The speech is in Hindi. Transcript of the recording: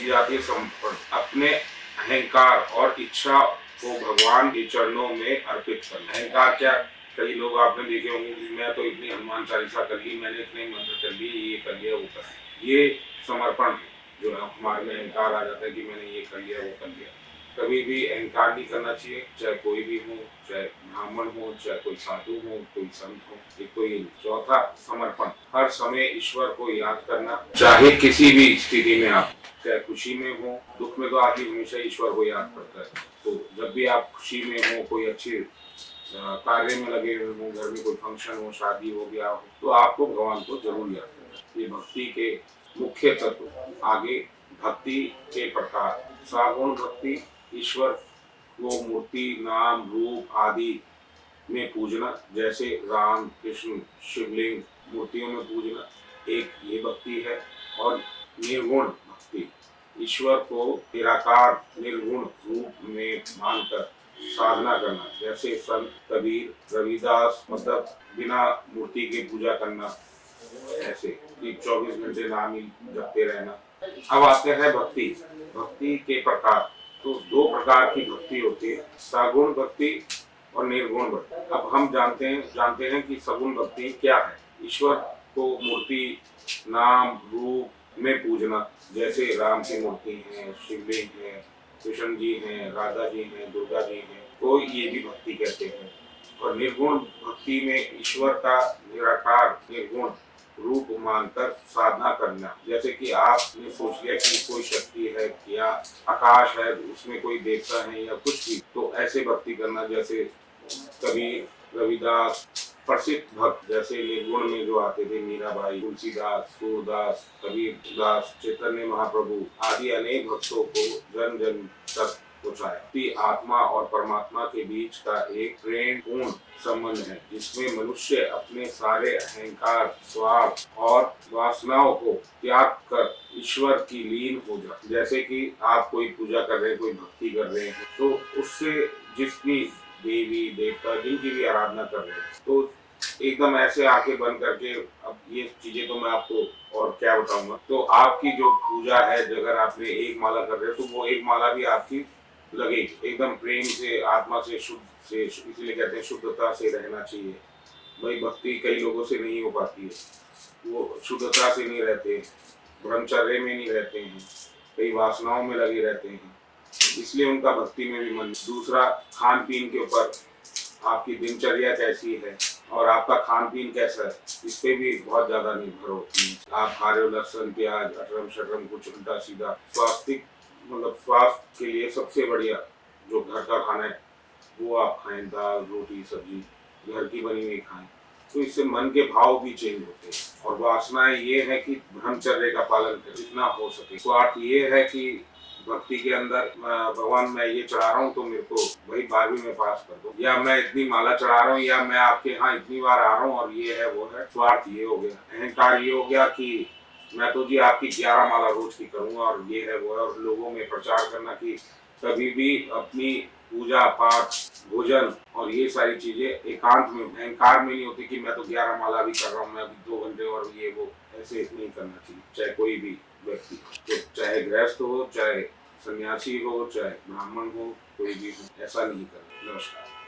चीज आती है समर्पण। अपने अहंकार और इच्छा को भगवान के चरणों में अर्पित करना। अहंकार क्या, कई लोग आपने देखे होंगे कि मैं तो इतनी हनुमान चालीसा कर ली, मैंने इतने मंत्र कर लिए, ये कर लिया, वो कर लिया। ये समर्पण है। जो हमारे में अहंकार आ जाता है कि मैंने ये कर लिया, वो कर लिया। कभी भी अहंकार नहीं करना चाहिए, चाहे कोई भी हो, चाहे ब्राह्मण हो, चाहे कोई साधु हो, कोई संत हो। ये कोई चौथा समर्पण, हर समय ईश्वर को याद करना, चाहे किसी भी स्थिति में आप, चाहे खुशी में हो, दुख में तो आदमी हमेशा ईश्वर को याद करता है। तो जब भी आप खुशी में हो, कोई अच्छे कार्य में लगे हुए हो, घर में कोई फंक्शन हो, शादी हो गया हो, तो आपको भगवान को जरूर याद करना। ये भक्ति के मुख्य तत्व। आगे भक्ति के प्रकार। सागुण भक्ति, ईश्वर को मूर्ति, नाम, रूप आदि में पूजना, जैसे राम, कृष्ण, शिवलिंग, मूर्तियों में पूजना, एक ये भक्ति है। और निर्गुण भक्ति, ईश्वर को निराकार निर्गुण रूप में मानकर साधना करना, जैसे संत कबीर, रविदास, मतलब बिना मूर्ति के पूजा करना, ऐसे कि 24 घंटे नाम ही जपते रहना। अब आते हैं भक्ति। भक्ति के प्रकार। तो दो प्रकार की भक्ति होती है, सगुण भक्ति और निर्गुण भक्ति। अब हम जानते हैं कि सगुण भक्ति क्या है। ईश्वर को मूर्ति, नाम, रूप में पूजना, जैसे राम की मूर्ति है, शिवलिंग है, कृष्ण जी हैं, राधा जी हैं, दुर्गा जी हैं, तो ये भी भक्ति कहते हैं। और निर्गुण भक्ति में ईश्वर का निराकार निर्गुण रूप मानकर साधना करना, जैसे कि आपने सोच लिया कि कोई शक्ति है या आकाश है, उसमें कोई देवता है या कुछ भी, तो ऐसे भक्ति करना। जैसे कबीर, रविदास, प्रसिद्ध भक्त जैसे निर्गुण में जो आते थे, मीराबाई, तुलसीदास, सूरदास, कबीर दास, चैतन्य महाप्रभु आदि अनेक भक्तों को जन जन तक पहुँचाया। आत्मा और परमात्मा के बीच का एक प्रेम पूर्ण संबंध है, जिसमें मनुष्य अपने सारे अहंकार, स्वार्थ और वासनाओं को त्याग कर ईश्वर की लीन हो जाए। जैसे कि आप कोई पूजा कर रहे हैं, कोई भक्ति कर रहे हैं, तो उससे जिसकी देवी देवता जिनकी भी आराधना कर रहे हैं, तो एकदम ऐसे आंखें बंद करके, अब ये चीजें तो मैं आपको और क्या बताऊंगा। तो आपकी जो पूजा है, अगर आपने एक माला कर रहे हो, तो वो एक माला भी आपकी लगेगी एकदम प्रेम से, आत्मा से शुद्ध से। इसलिए कहते हैं शुद्धता से रहना चाहिए। भाई भक्ति कई लोगों से नहीं हो पाती है, वो शुद्धता से नहीं रहते, ब्रह्मचर्य में नहीं रहते हैं, कई वासनाओं में लगे रहते हैं, इसलिए उनका भक्ति में भी मन। दूसरा, खान पीन के ऊपर आपकी दिनचर्या कैसी है और आपका खान पीन कैसा है, इस पे भी बहुत ज्यादा निर्भर होती है। आप खा रहे हो लहसुन, प्याज, अटरम शटरम, कुछ उल्टा सीधा। स्वास्थ्य मतलब स्वास्थ्य के लिए सबसे बढ़िया जो घर का खाना है वो आप खाएं, दाल, रोटी, सब्जी घर की बनी हुई खाएं। तो इससे मन के भाव भी चेंज होते हैं। और वासनाएं ये है कि ब्रह्मचर्य का पालन करें जितना हो सके। स्वार्थ ये है कि भक्ति के अंदर भगवान मैं ये चढ़ा रहा हूँ तो मेरे को वही 12वीं में पास कर दो, या मैं इतनी माला चढ़ा रहा हूँ, या मैं आपके यहाँ इतनी बार आ रहा हूँ, और ये है वो है। स्वार्थ ये हो गया। अहंकार ये हो गया कि मैं तो जी आपकी 11 माला रोज की करूंगा, और ये है वो है। और लोगों में प्रचार करना कि कभी भी अपनी पूजा पाठ, भोजन और ये सारी चीजें एकांत में, अहंकार में नहीं होती कि मैं तो 11 माला भी कर रहा हूँ, मैं अभी 2 घंटे और ये वो, ऐसे नहीं करना चाहिए। चाहे कोई भी व्यक्ति, तो चाहे गृहस्थ हो, चाहे सन्यासी हो, चाहे ब्राह्मण हो, कोई भी हो, ऐसा नहीं करना। नमस्कार।